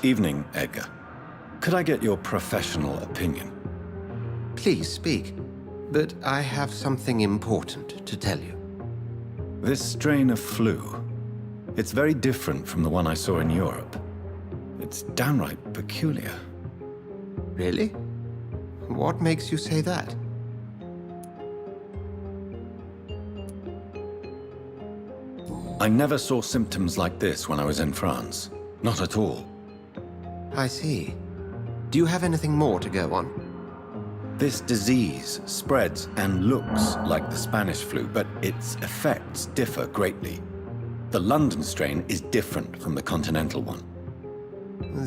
Evening, Edgar. Could I get your professional opinion? Please speak, but I have something important to tell you. This strain of flu, it's very different from the one I saw in Europe. It's downright peculiar. Really? What makes you say that? I never saw symptoms like this when I was in France. Not at all. I see. Do you have anything more to go on? This disease spreads and looks like the Spanish flu, but its effects differ greatly. The London strain is different from the continental one.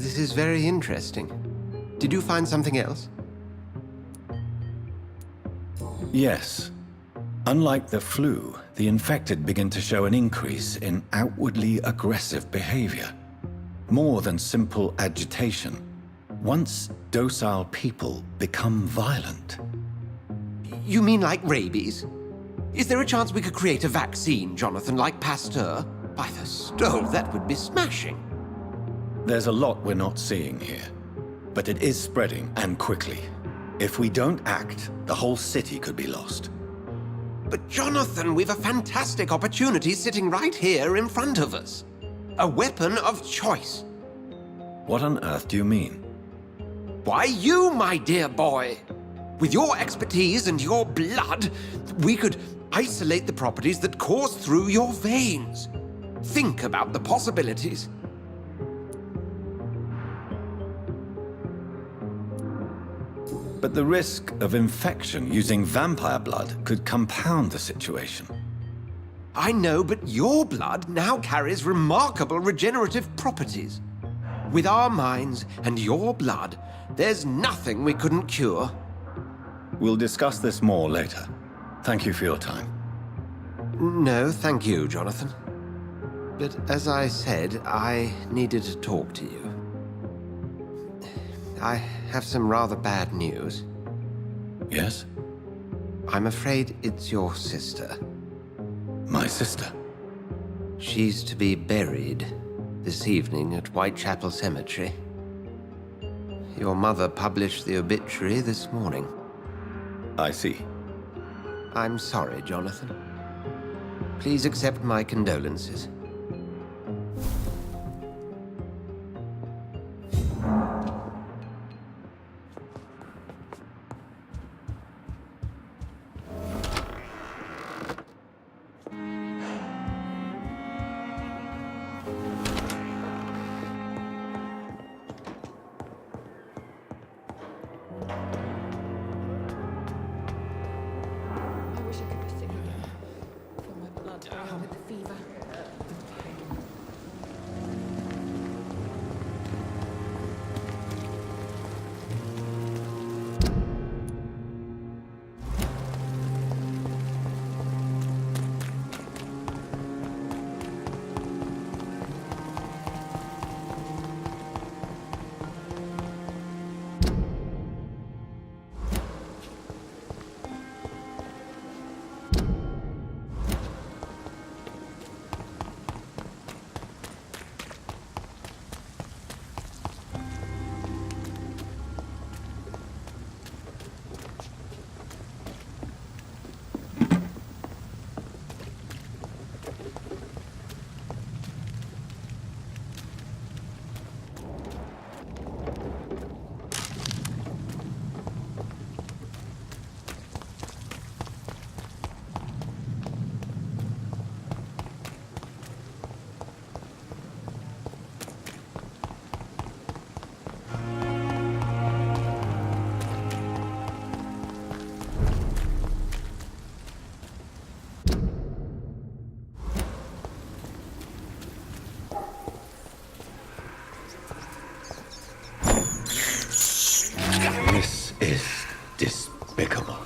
This is very interesting. Did you find something else? Yes. Unlike the flu, the infected begin to show an increase in outwardly aggressive behavior. More than simple agitation. Once docile people become violent. You mean like rabies? Is there a chance we could create a vaccine, Jonathan, like Pasteur? By the stove, that would be smashing. There's a lot we're not seeing here. But it is spreading, and quickly. If we don't act, the whole city could be lost. But Jonathan, we've a fantastic opportunity sitting right here in front of us. A weapon of choice. What on earth do you mean? Why, you, my dear boy. With your expertise and your blood, we could isolate the properties that course through your veins. Think about the possibilities. But the risk of infection using vampire blood could compound the situation. I know, but your blood now carries remarkable regenerative properties. With our minds and your blood, there's nothing we couldn't cure. We'll discuss this more later. Thank you for your time. No, thank you, Jonathan. But as I said, I needed to talk to you. I have some rather bad news. Yes? I'm afraid it's your sister. My sister? She's to be buried this evening at Whitechapel Cemetery. Your mother published the obituary this morning. I see. I'm sorry, Jonathan. Please accept my condolences. This is despicable.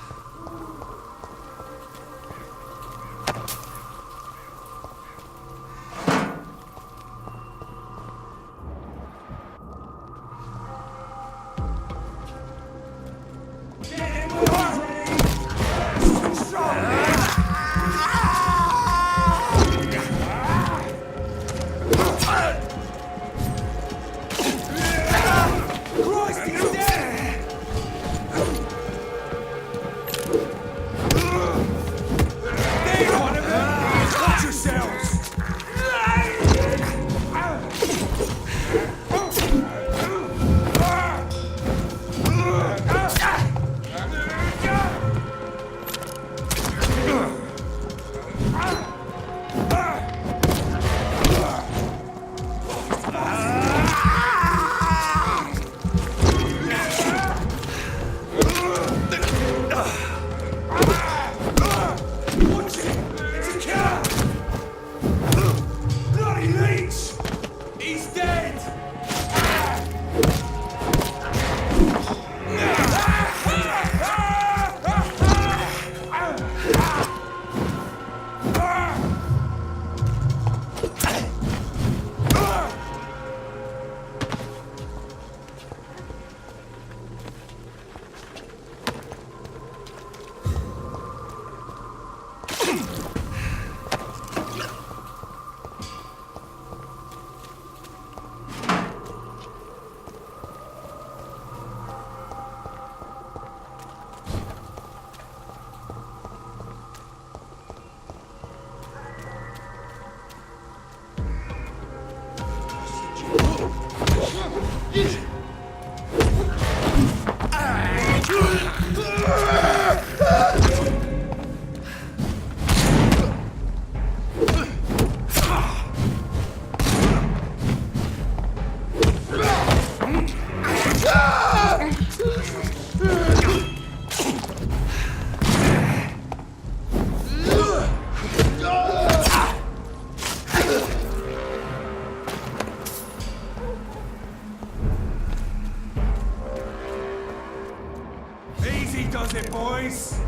Easy does it, boys.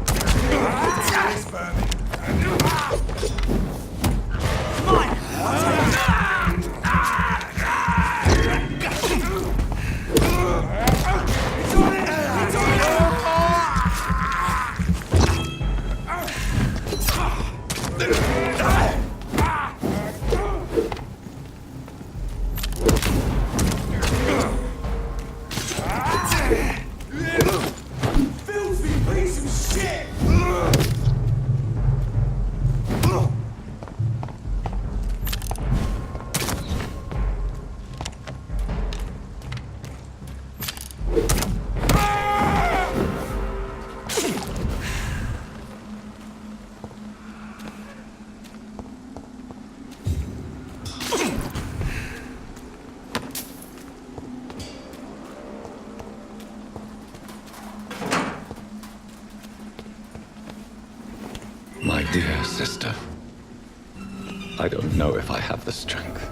It's burning. Come on. It's on it. It's on filthy piece of shit! My dear sister, I don't know if I have the strength.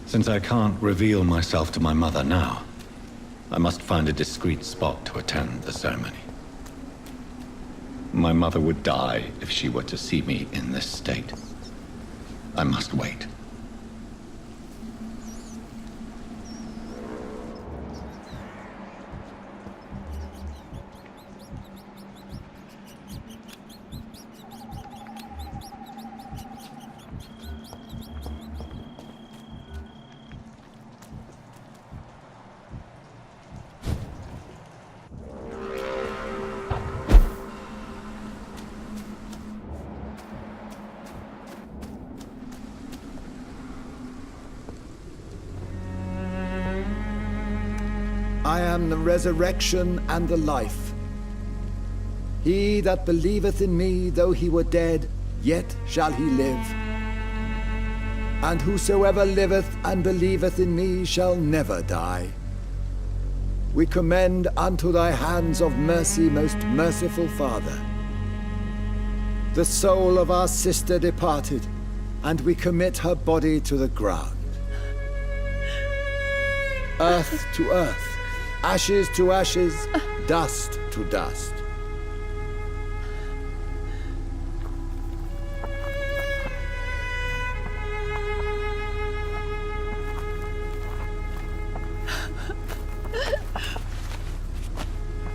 Since I can't reveal myself to my mother now, I must find a discreet spot to attend the ceremony. My mother would die if she were to see me in this state. I must wait. I am the resurrection and the life. He that believeth in me, though he were dead, yet shall he live. And whosoever liveth and believeth in me shall never die. We commend unto thy hands of mercy, most merciful Father, the soul of our sister departed, and we commit her body to the ground. Earth to earth, ashes to ashes, dust to dust.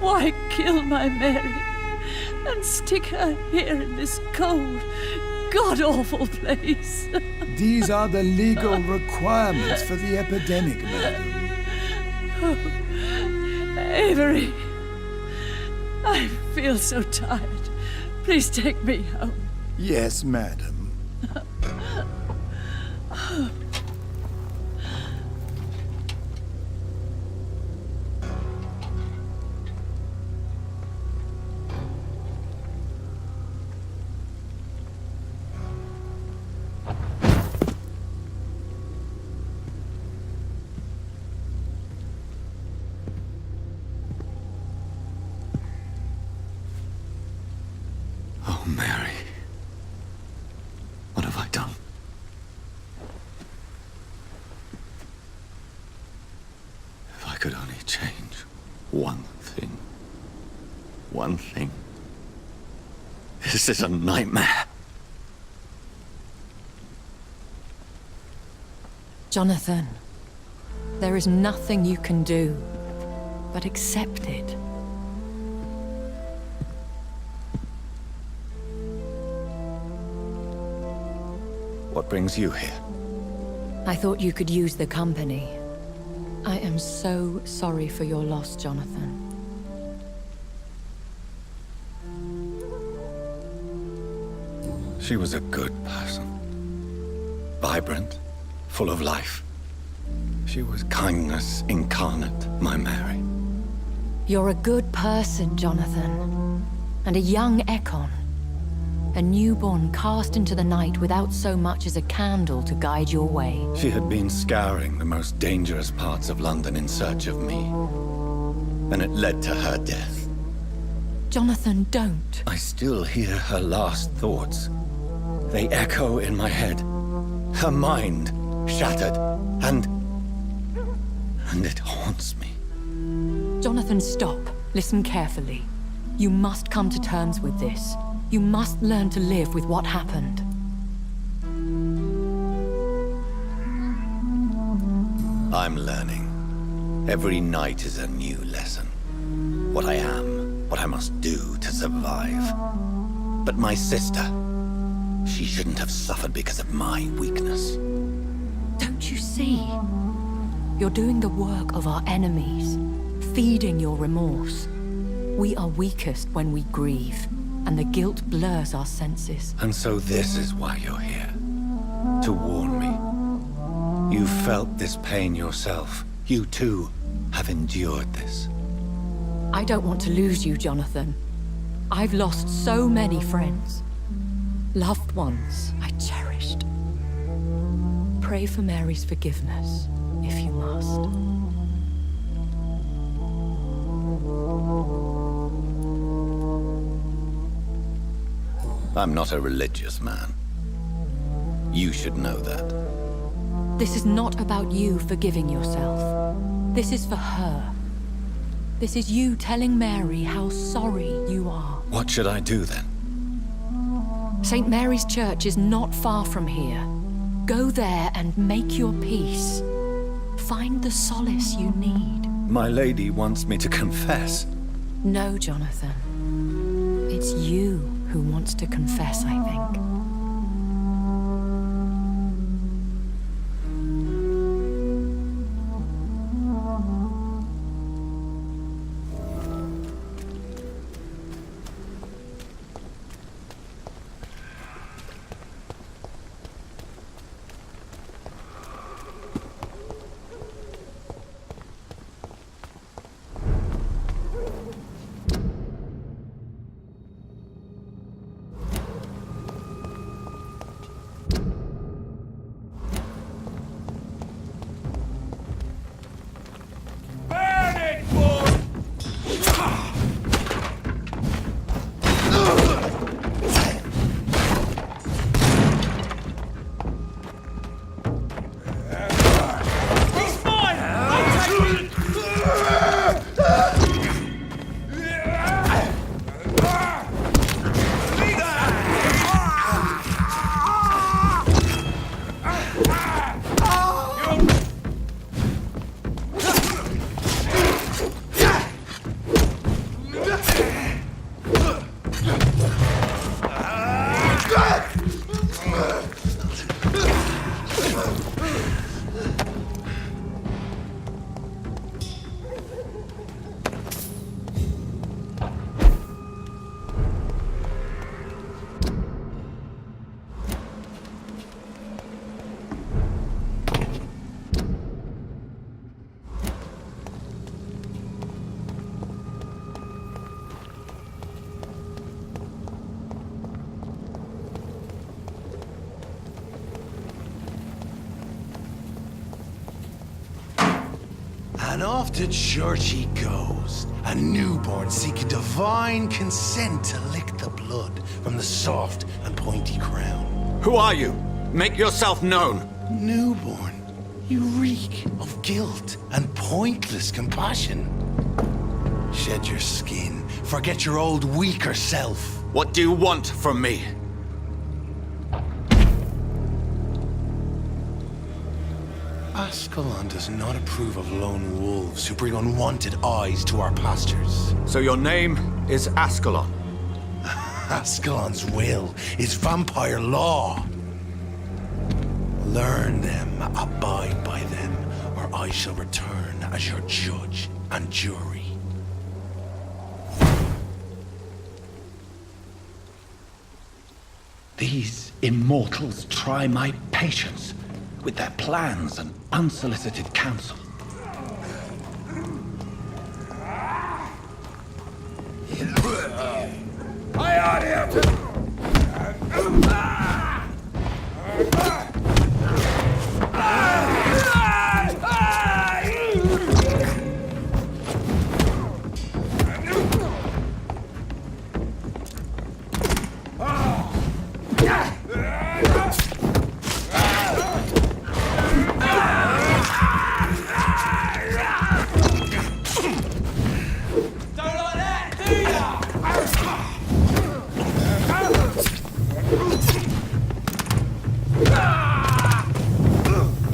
Why kill my Mary and stick her here in this cold, god-awful place? These are the legal requirements for the epidemic, madam. Avery, I feel so tired. Please take me home. Yes, madam. Oh, Mary. What have I done? If I could only change one thing. One thing. This is a nightmare. Jonathan, there is nothing you can do but accept it. What brings you here? I thought you could use the company. I am so sorry for your loss, Jonathan. She was a good person. Vibrant, full of life. She was kindness incarnate, my Mary. You're a good person, Jonathan. And a young Ekon. A newborn cast into the night without so much as a candle to guide your way. She had been scouring the most dangerous parts of London in search of me. And it led to her death. Jonathan, don't. I still hear her last thoughts. They echo in my head. Her mind shattered, and it haunts me. Jonathan, stop. Listen carefully. You must come to terms with this. You must learn to live with what happened. I'm learning. Every night is a new lesson. What I am, what I must do to survive. But my sister, she shouldn't have suffered because of my weakness. Don't you see? You're doing the work of our enemies, feeding your remorse. We are weakest when we grieve, and the guilt blurs our senses. And so this is why you're here. To warn me. You felt this pain yourself. You too have endured this. I don't want to lose you, Jonathan. I've lost so many friends. Loved ones I cherished. Pray for Mary's forgiveness, if you must. I'm not a religious man. You should know that. This is not about you forgiving yourself. This is for her. This is you telling Mary how sorry you are. What should I do then? St. Mary's Church is not far from here. Go there and make your peace. Find the solace you need. My lady wants me to confess. No, Jonathan. It's you who wants to confess, I think. And off to church he goes, a newborn seeking divine consent to lick the blood from the soft and pointy crown. Who are you? Make yourself known. Newborn, you reek of guilt and pointless compassion. Shed your skin, forget your old weaker self. What do you want from me? Ascalon does not approve of lone wolves who bring unwanted eyes to our pastures. So your name is Ascalon? Ascalon's will is vampire law. Learn them, abide by them, or I shall return as your judge and jury. These immortals try my patience with their plans and unsolicited counsel.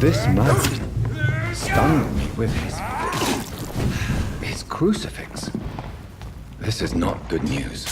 This man stunned me with his crucifix. This is not good news.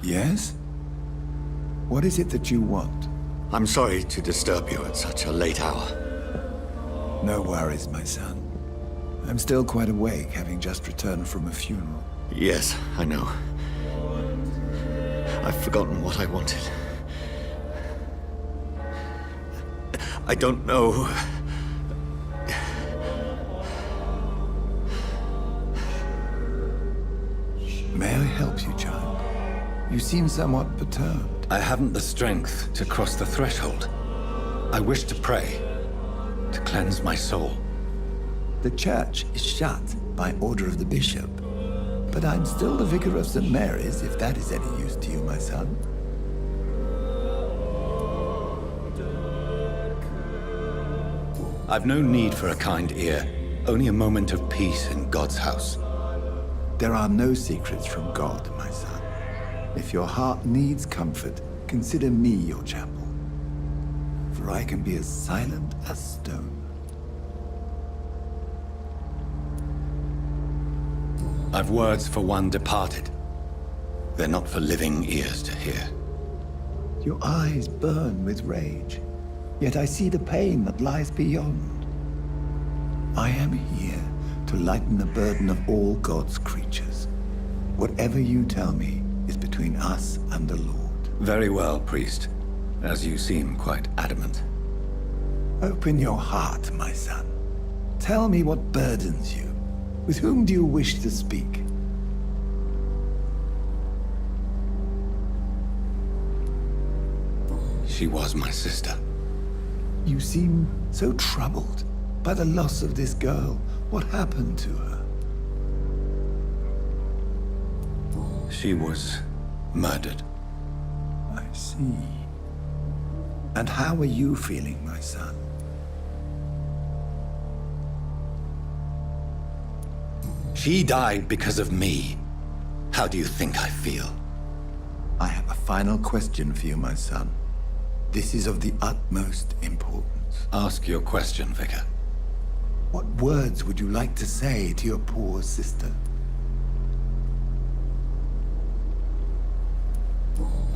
Yes? What is it that you want? I'm sorry to disturb you at such a late hour. No worries, my son. I'm still quite awake, having just returned from a funeral. Yes, I know. I've forgotten what I wanted. I don't know. May I help you, child? You seem somewhat perturbed. I haven't the strength to cross the threshold. I wish to pray, to cleanse my soul. The church is shut by order of the bishop. But I'm still the vicar of St. Mary's, if that is any use to you, my son. I've no need for a kind ear, only a moment of peace in God's house. There are no secrets from God, my son. If your heart needs comfort, consider me your chapel. For I can be as silent as stone. I've words for one departed. They're not for living ears to hear. Your eyes burn with rage, yet I see the pain that lies beyond. I am here to lighten the burden of all God's creatures. Whatever you tell me is between us and the Lord. Very well, priest, as you seem quite adamant. Open your heart, my son. Tell me what burdens you. With whom do you wish to speak? She was my sister. You seem so troubled by the loss of this girl. What happened to her? She was murdered. I see. And how are you feeling, my son? She died because of me. How do you think I feel? I have a final question for you, my son. This is of the utmost importance. Ask your question, Vicar. What words would you like to say to your poor sister?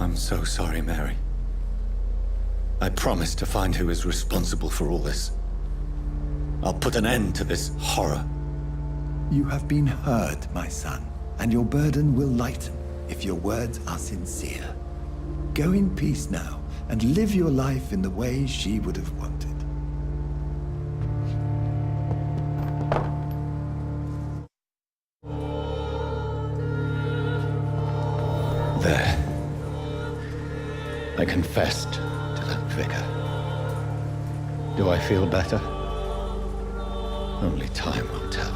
I'm so sorry, Mary. I promise to find who is responsible for all this. I'll put an end to this horror. You have been heard, my son, and your burden will lighten if your words are sincere. Go in peace now, and live your life in the way she would have wanted. There. I confessed to that vicar. Do I feel better? Only time will tell.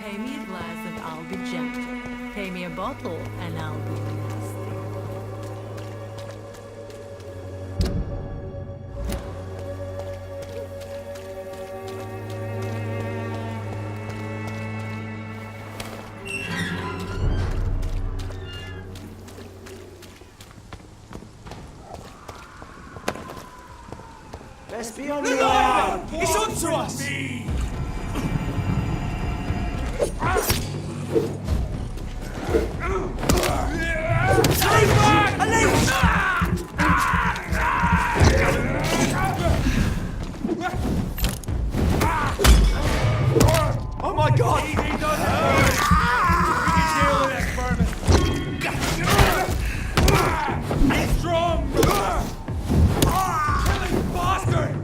Pay me a glass and I'll be gentle. Pay me a bottle and I'll be nasty. Let's be on your arm! It's on to us! Oh my god! Easy does it! We can deal with this, vermin! It's strong! Killing bastard!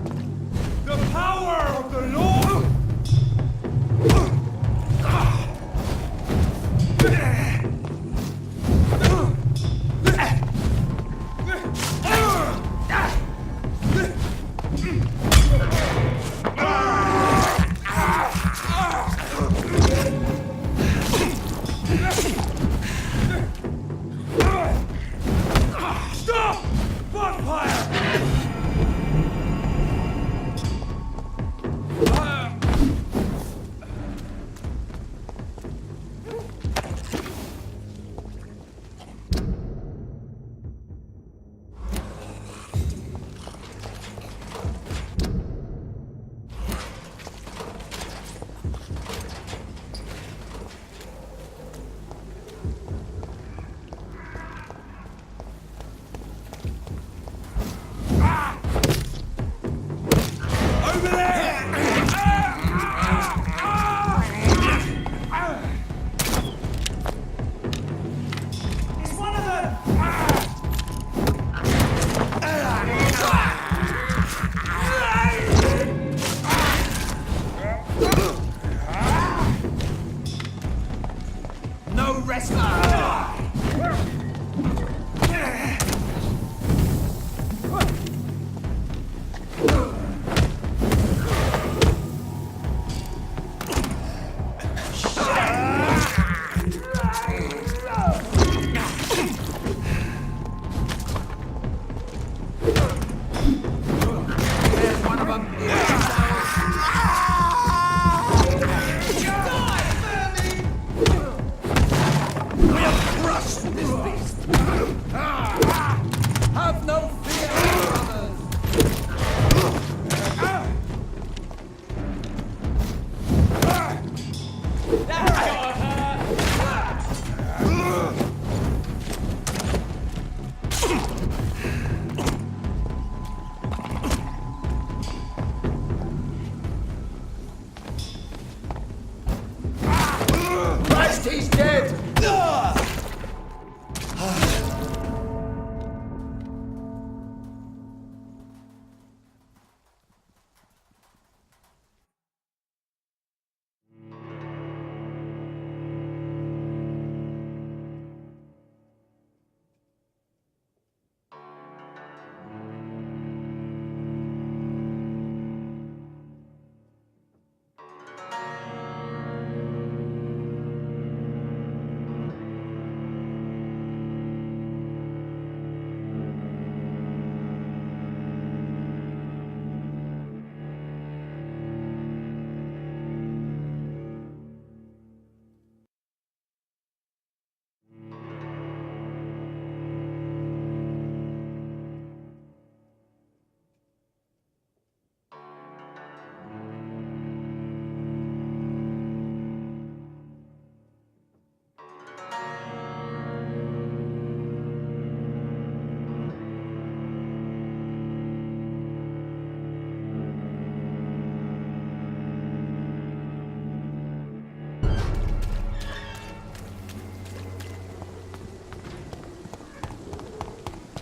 The power of the Lord! Stop! Bonfire! Over there! It's one of them! No rest! There's one of them! We'll crush this beast! Have no fear, brothers!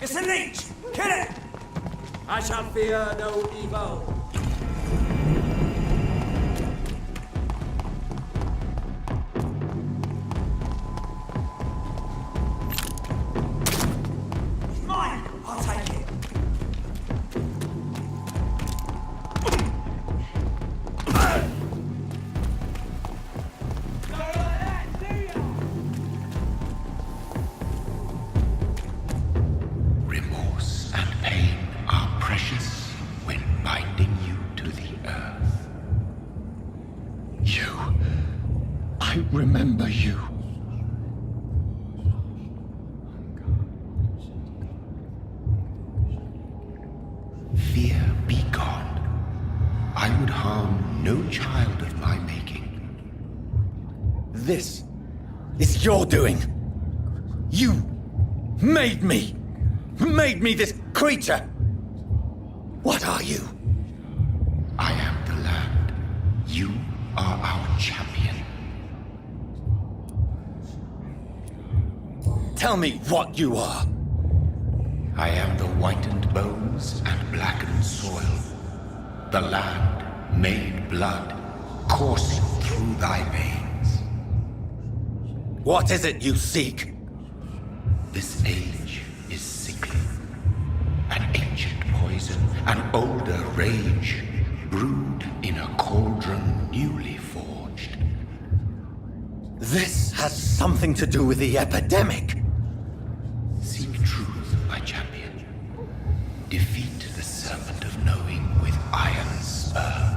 It's a leech! Kill it! I shall fear no evil. Mine! I'll take it. Remorse and pain are precious when binding you to the earth. You. I remember you. Fear be gone. I would harm no child of my making. This is your doing. You made me. Made me this creature. What are you? I am the land. You are our champion. Tell me what you are. I am the whitened bones and blackened soil. The land made blood coursing through thy veins. What is it you seek? This age is sickly. An ancient poison, an older rage, brewed in a cauldron newly forged. This has something to do with the epidemic. Seek truth, my champion. Defeat the serpent of knowing with iron spur.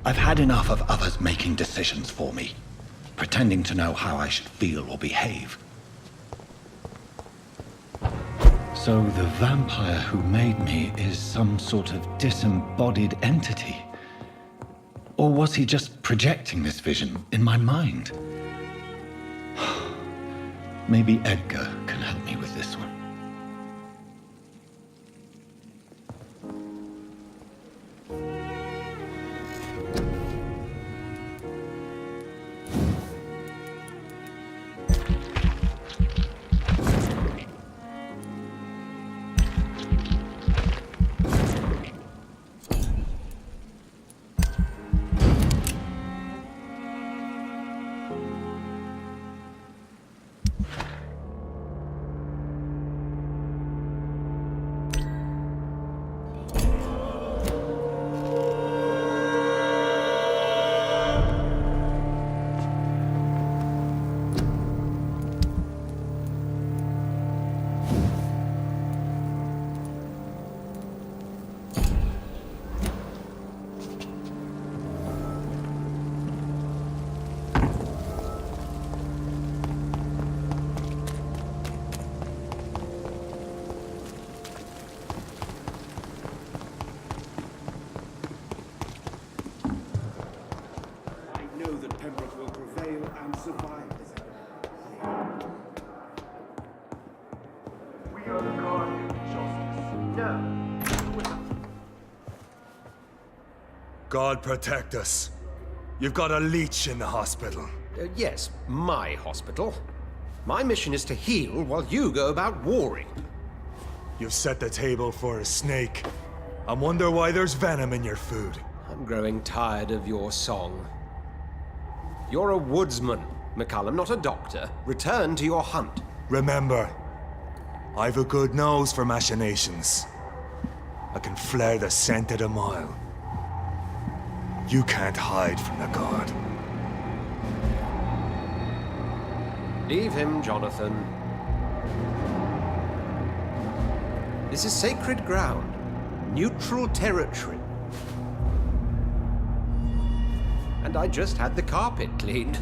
I've had enough of others making decisions for me, pretending to know how I should feel or behave. So the vampire who made me is some sort of disembodied entity? Or was he just projecting this vision in my mind? Maybe Edgar can help me with this one. God protect us. You've got a leech in the hospital. Yes, my hospital. My mission is to heal while you go about warring. You've set the table for a snake. I wonder why there's venom in your food. I'm growing tired of your song. You're a woodsman, McCallum, not a doctor. Return to your hunt. Remember, I've a good nose for machinations. I can flare the scent at a mile. You can't hide from the god. Leave him, Jonathan. This is sacred ground. Neutral territory. And I just had the carpet cleaned.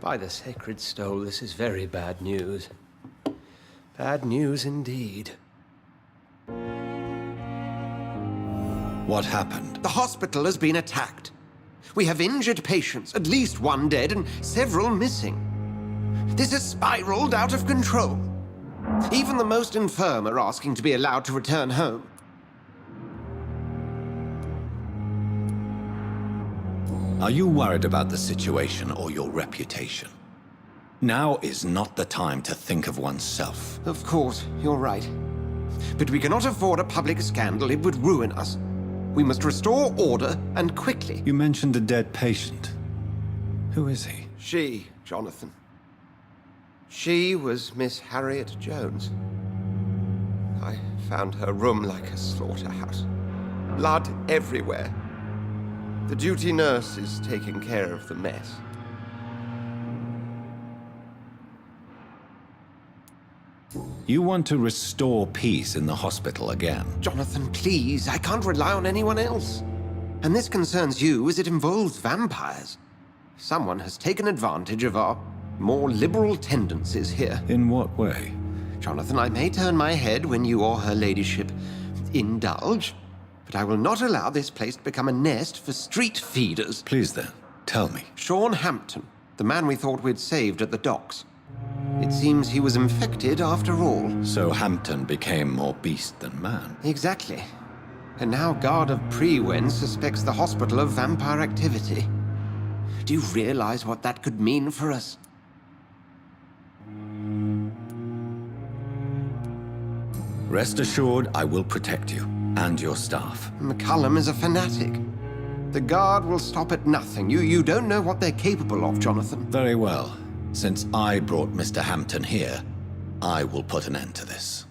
By the sacred stole, this is very bad news. Bad news indeed. What happened? The hospital has been attacked. We have injured patients, at least one dead and several missing. This has spiraled out of control. Even the most infirm are asking to be allowed to return home. Are you worried about the situation or your reputation? Now is not the time to think of oneself. Of course, you're right. But we cannot afford a public scandal. It would ruin us. We must restore order, and quickly. You mentioned a dead patient. Who is he? She, Jonathan. She was Miss Harriet Jones. I found her room like a slaughterhouse. Blood everywhere. The duty nurse is taking care of the mess. You want to restore peace in the hospital again? Jonathan, please, I can't rely on anyone else. And this concerns you as it involves vampires. Someone has taken advantage of our more liberal tendencies here. In what way? Jonathan, I may turn my head when you or her ladyship indulge, but I will not allow this place to become a nest for street feeders. Please then, tell me. Sean Hampton, the man we thought we'd saved at the docks. It seems he was infected after all. So Hampton became more beast than man. Exactly. And now Guard of Prewen suspects the hospital of vampire activity. Do you realize what that could mean for us? Rest assured, I will protect you and your staff. McCullum is a fanatic. The Guard will stop at nothing. You don't know what they're capable of, Jonathan. Very well. Since I brought Mr. Hampton here, I will put an end to this.